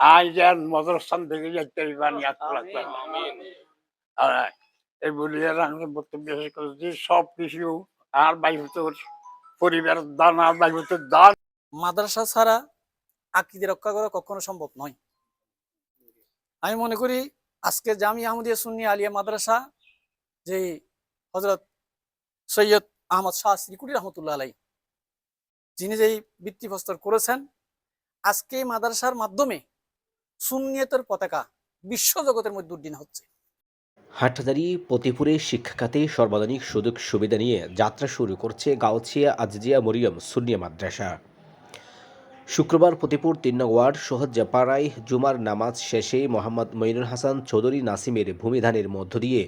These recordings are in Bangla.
আই যেন মদরস্থান থেকে যাইতে পারি লাগবে আর এই বলিয়া আমি বক্তব্য শেষ করেছি। সব কিছু আর বাইহুতর পরিবারের দান আর বাইহুতর দান। মাদ্রাসা ছাড়া আকীদা রক্ষা করা কখনো সম্ভব নয়। আমি মনে করি আজকে জামিয়া আহমদিয়া সুন্নিয়া আলিয়া মাদ্রাসা যে হযরত সৈয়দ আহমদ শাহ শ্রীকুটি রহমতুল্লাহ আলাই যিনি যেই ভিত্তিপ্রস্তর করেছেন, আজকে এই মাদ্রাসার মাধ্যমে সুন্নিয়তের পতাকা বিশ্বজগতের মধ্যে উড্ডীন হচ্ছে। হাটহাজারী ফতেপুরে শিক্ষা খাতে সর্বাধুনিক সুযোগ সুবিধা নিয়ে যাত্রা শুরু করছে গাউছিয়া আজিজিয়া মরিয়ম সুন্নিয়া মাদ্রাসা। শুক্রবার ফতেপুর ৩ নং ওয়ার্ড সহজপাড়ায় জুমার নামাজ শেষে মোহাম্মদ মঈনুল হাসান চৌধুরী নাসিমের ভূমিদানের মধ্য দিয়ে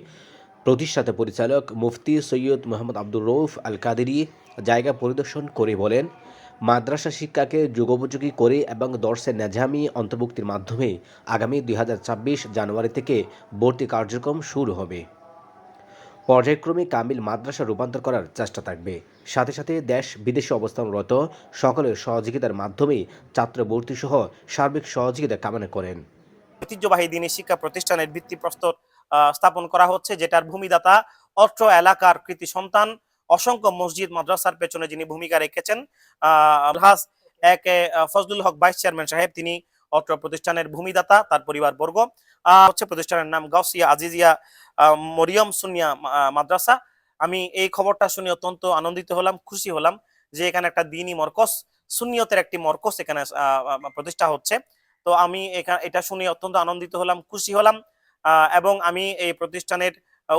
প্রতিষ্ঠাতা পরিচালক মুফতি সৈয়দ মোহাম্মদ আব্দুর রউফ আল কাদেরী জায়গা পরিদর্শন করে বলেন, মাদ্রাসা শিক্ষাকে যুগোপযোগী করে এবং দর্শে নেজামি অন্তর্ভুক্তির মাধ্যমে আগামী ২০২৬ জানুয়ারি থেকে ভর্তি কার্যক্রম শুরু হবে। পর্যায়ক্রমে কামিল মাদ্রাসা রূপান্তর করার চেষ্টা থাকবে। সাথে সাথে দেশ বিদেশে অবস্থানরত সকলের সহযোগিতার মাধ্যমে ছাত্র ভর্তি সহ সার্বিক সহযোগিতা কামনা করেন। ঐতিহ্যবাহী দিনী শিক্ষা প্রতিষ্ঠানের ভিত্তিপ্রস্তর স্থাপন করা হচ্ছে, যেটার ভূমিদাতা অত্র এলাকার কৃতি সন্তান অসংখ্য মসজিদ মাদ্রাসার পেছনে যিনি ভূমিকা রেখেছেন আলহাজ ফজলুল হক ভাইস চেয়ারম্যান সাহেব, তিনি অত্র প্রতিষ্ঠানের ভূমিদাতা, তার পরিবার বর্গ। হচ্ছে প্রতিষ্ঠানের নাম গাউসিয়া আজিজিয়া মরিয়ম সুন্নিয়া মাদ্রাসা। আমি এই খবরটা শুনে অত্যন্ত আনন্দিত হলাম, খুশি হলাম যে এখানে একটা দ্বীনি মরকজ, সুন্নিয়তের একটি মরকজ এখানে প্রতিষ্ঠা হচ্ছে। তো আমি এটা শুনে অত্যন্ত আনন্দিত হলাম, খুশি হলাম এবং আমি এই প্রতিষ্ঠানের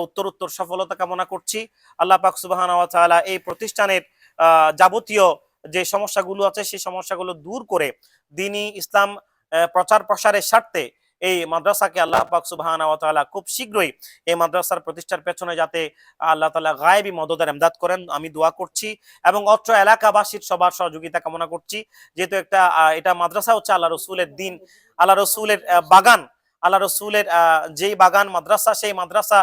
উত্তর সফলতা কামনা করছি। আল্লাহ পাক সুবহানাহু ওয়া তাআলা এই প্রতিষ্ঠানের যাবতীয় যে সমস্যাগুলো আছে সেই সমস্যাগুলো দূর করে দ্বীনি ইসলাম প্রচার প্রসারের স্বার্থে এই মাদ্রাসাকে আল্লাহ পাক সুবহানাহু ওয়া তাআলা খুব শীঘ্রই এই মাদ্রাসার প্রতিষ্ঠার পেছনে যাতে আল্লাহ তাআলা গায়েবী মদদের ইমদাদ করেন আমি দোয়া করছি এবং অত্র এলাকাবাসীর সবার সহযোগিতা কামনা করছি। যেহেতু এটা মাদ্রাসা হচ্ছে আল্লাহ রসুলের দিন, আল্লাহ রসুলের বাগান, আল্লাহ রসুলের যেই বাগান মাদ্রাসা, সেই মাদ্রাসা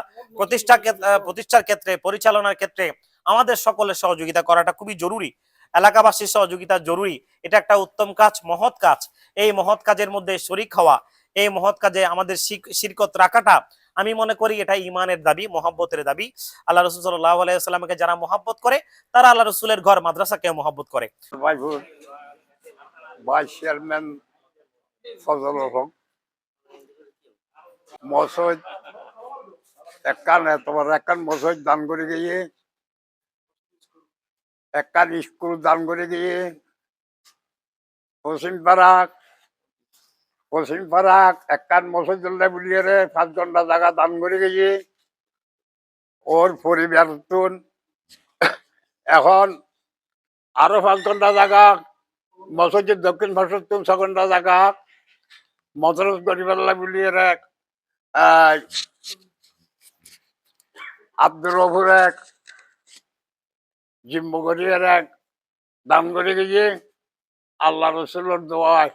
প্রতিষ্ঠার ক্ষেত্রে, পরিচালনার ক্ষেত্রে আমাদের সকলের সহযোগিতা করাটা খুবই জরুরি। এলাকাবাসীর সহযোগিতা জরুরি। এটা একটা উত্তম কাজ, মহৎ কাজ। এই মহৎ কাজের মধ্যে শরিক হওয়া, এই মহৎ কাজে আমাদের শিরকত রাখাটা আমি মনে করি এটা ইমানের দাবি, মহব্বতের দাবি। আল্লাহ রসুল সাল্লাল্লাহু আলাইহি ওয়াসাল্লামকে যারা মহব্বত করে তারা আল্লাহ রসুলের ঘর মাদ্রাসাকেও মহব্বত করে। ভাইস চেয়ারম্যান ফজলুল হক মসজিদ একান মসজিদ দান করে গিয়ে, একান স্কুল দান করে গিয়ে পশ্চিম পাড়া একান মসজিদ বুলিয়ে 5 ঘন্টা জায়গা দান করে গিয়ে ওর পরিবার এখন আরো 5 ঘন্টা জায়গা মসজিদের দক্ষিণ পাশে 6 ঘন্টা জায়গা মদরস গরিবাল্লা বুলিয়ে আব্দুর রফুর জিম্বগরিয়ার দান করে গিয়ে আল্লাহ রসুলের দোয়ায়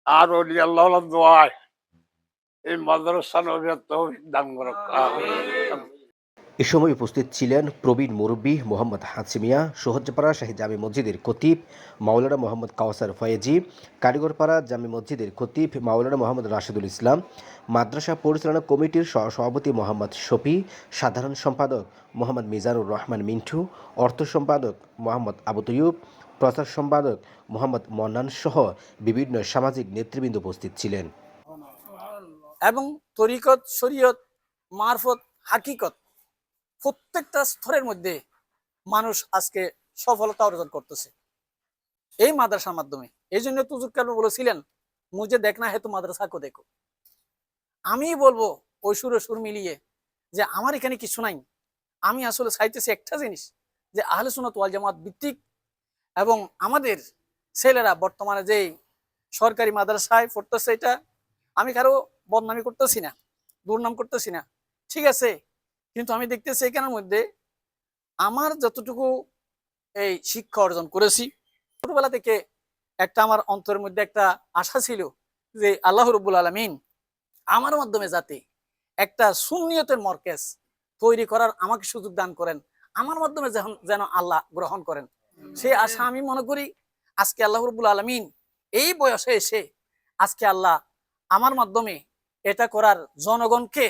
আর ওলি আল্লাহর দোয়ায় এই মাদ্রাসা দান করা। এ সময় উপস্থিত ছিলেন প্রবীণ মুরব্বী মোহাম্মদ হাসিমিয়া, সহজপাড়া শাহী জামি মসজিদের খতিব মাওলানা মোহাম্মদ কাওসার ফয়েজি, কারিগরপাড়া জামি মসজিদের খতিব মাওলানা মোহাম্মদ রাশিদুল ইসলাম, মাদ্রাসা পরিচালনা কমিটির সভাপতি মোহাম্মদ শফি, সাধারণ সম্পাদক মোহাম্মদ মিজানুর রহমান মিন্টু, অর্থ সম্পাদক মোহাম্মদ আবু তৈয়ব, প্রচার সম্পাদক মোহাম্মদ মন্নান সহ বিভিন্ন সামাজিক নেতৃবৃন্দ উপস্থিত ছিলেন। এবং তরিকত, শরীয়ত, মারফত, হাকিকত প্রত্যেকটা স্তরের মধ্যে মানুষ আজকে সফলতা অর্জন করতেছে এই মাদ্রাসার মাধ্যমে। এই জন্য তুজুর কালম বলেছিলেন, মুঝে দেখনা হে তো মাদ্রাসা কো দেখো। আমি বলবো ওই সুর মিলিয়ে যে আমার এখানে কিছু নাই, আমি আসলে চাইতেছি একটা জিনিস যে আহলে সুন্নাত ওয়াল জামাত ভিত্তিক এবং আমাদের ছেলেরা বর্তমানে যে সরকারি মাদ্রাসায় পড়তেছে, এটা আমি কারো বদনামি করতেছি না, দুর্নাম করতেছি না, ঠিক আছে, কিন্তু আমি দেখতেছি এখানের মধ্যে আমার যতটুকু এই শিক্ষা অর্জন করেছি ছোটবেলা থেকে একটা আমার অন্তরের মধ্যে একটা আশা ছিল যে আল্লাহ রাব্বুল আলামিন আমার মাধ্যমে যাতে একটা সুন্নিয়তের মরকেজ তৈরি করার আমাকে সুযোগ দান করেন, আমার মাধ্যমে যেন আল্লাহ গ্রহণ করেন, সেই আশা আমি মনে করি আজকে আল্লাহ রাব্বুল আলামিন এই বয়সে এসে আজকে আল্লাহ আমার মাধ্যমে এটা করার জনগণকে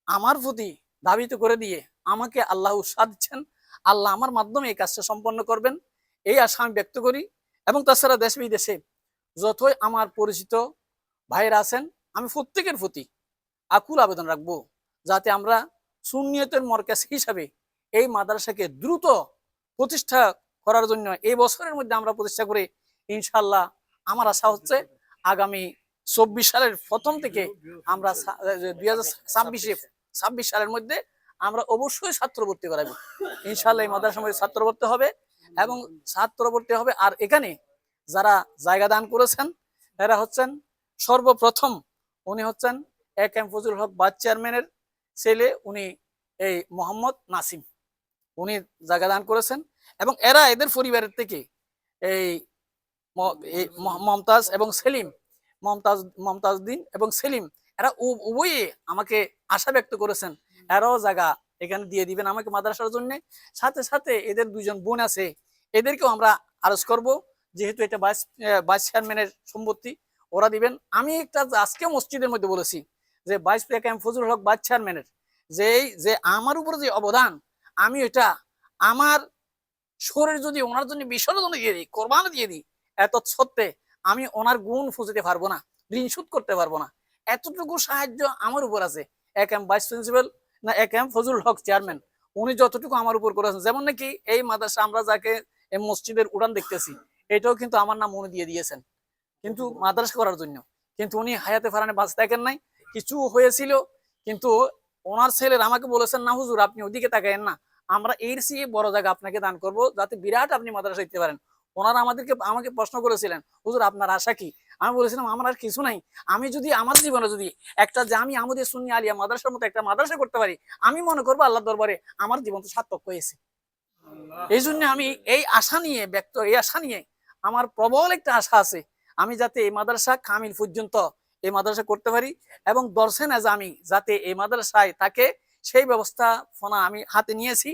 আমার প্রতি ধাবিত করে দিয়ে আমাকে আল্লাহ উৎসাহ দিচ্ছেন। আল্লাহ আমার মাধ্যমে এই কাজটা সম্পন্ন করবেন, এই আশা আমি ব্যক্ত করি। এবং তাছাড়া দেশ বিদেশে যতই আমার পরিচিত ভাইরা আছেন, আমি প্রত্যেকের প্রতি আকুল আবেদন রাখবো যাতে আমরা সুন্নিয়তের মরকাজ হিসাবে এই মাদ্রাসাকে দ্রুত প্রতিষ্ঠা করার জন্য এই বছরের মধ্যে আমরা প্রতিষ্ঠা করে ইনশাল্লাহ আমার আশা হচ্ছে আগামী 24 সালের প্রথম থেকে আমরা 2026 সালের মধ্যে আমরা অবশ্যই ছাত্র ভর্তি করাবো। ইনশাল্লাহ এই মাদ্রাসার মধ্যে ছাত্র ভর্তি হবে এবং ছাত্র ভর্তি হবে। আর এখানে যারা জায়গা দান করেছেন এরা হচ্ছেন সর্বপ্রথম উনি হচ্ছেন এ.কে.এম. ফজলুল হক ভাইস চেয়ারম্যানের ছেলে, উনি এই মোহাম্মদ নাসিম, উনি জায়গা দান করেছেন। এবং এরা এদের পরিবারের থেকে এই মমতাজ এবং সেলিম, মমতাজউদ্দিন এবং সেলিম, এরা উভয়ে আমাকে আশা ব্যক্ত করেছেন এরাও জায়গা এখানে দিয়ে দিবেন আমাকে মাদ্রাসার জন্য। সাথে সাথে এদের দুজন বোন আছে, এদেরকেও আমরা আরজ করব, যেহেতু এটা ভাইস চেয়ারম্যানের সম্পত্তি, ওরা দিবেন। আমি একটা আজকে মসজিদের মধ্যে বলেছি যে ভাইস এ.কে.এম. ফজলুল হক ভাইস চেয়ারম্যানের যে আমার উপরে যে অবদান, আমি এটা আমার শরীর যদি ওনার জন্য বিসর্জন দিয়ে দিই, কোরবানি দিয়ে দিই, এত সত্ত্বে আমি ওনার গুণ ফুঁজতে পারবো না, ঋণ শোধ করতে পারবো না। এতটুকু সাহায্য আমার উপর আছে। এ.কে.এম. ভাইস প্রিন্সিপাল না এ.কে.এম. ফজলুল হক চেয়ারম্যান, উনি যতটুকু আমার উপর করেছেন, যেমন নাকি এই মাদ্রাসা আমরা যাকে এই মসজিদের উড়ান দেখতেছি, এটাও কিন্তু আমার নাম উনি দিয়ে দিয়েছেন, কিন্তু মাদ্রাসা করার জন্য। কিন্তু উনি হায়াতে ফারানে বাঁচে থাকেন নাই, কিছু হয়েছিল, কিন্তু ওনার ছেলের আমাকে বলেছেন না হুজুর আপনি ওদিকে তাকায়েন না, আমরা এর চেয়ে বড় জায়গা আপনাকে দান করব যাতে বিরাট আপনি মাদ্রাসা দিতে পারেন। ওনারা আমাকে প্রশ্ন করেছিলেন হুজুর আপনার আশা কি? আমি বলেছিলাম আমার আর কিছু নাই, আমি যদি আমার জীবনে যদি একটা যে আমি আমাদের সুন্নি আলিয়া মাদ্রাসার মতো একটা মাদ্রাসা করতে পারি, আমি মনে করবো আল্লাহর দরবারে আমার জীবন তো সার্থক হয়েছে। এই জন্য আমি এই আশা নিয়ে আমার প্রবল একটা আশা আছে, আমি যাতে এই মাদ্রাসা কামিল পর্যন্ত এই মাদ্রাসা করতে পারি এবং দর্শে নাজামি যাতে এই মাদ্রাসায় থাকে সেই ব্যবস্থাপনা আমি হাতে নিয়েছি।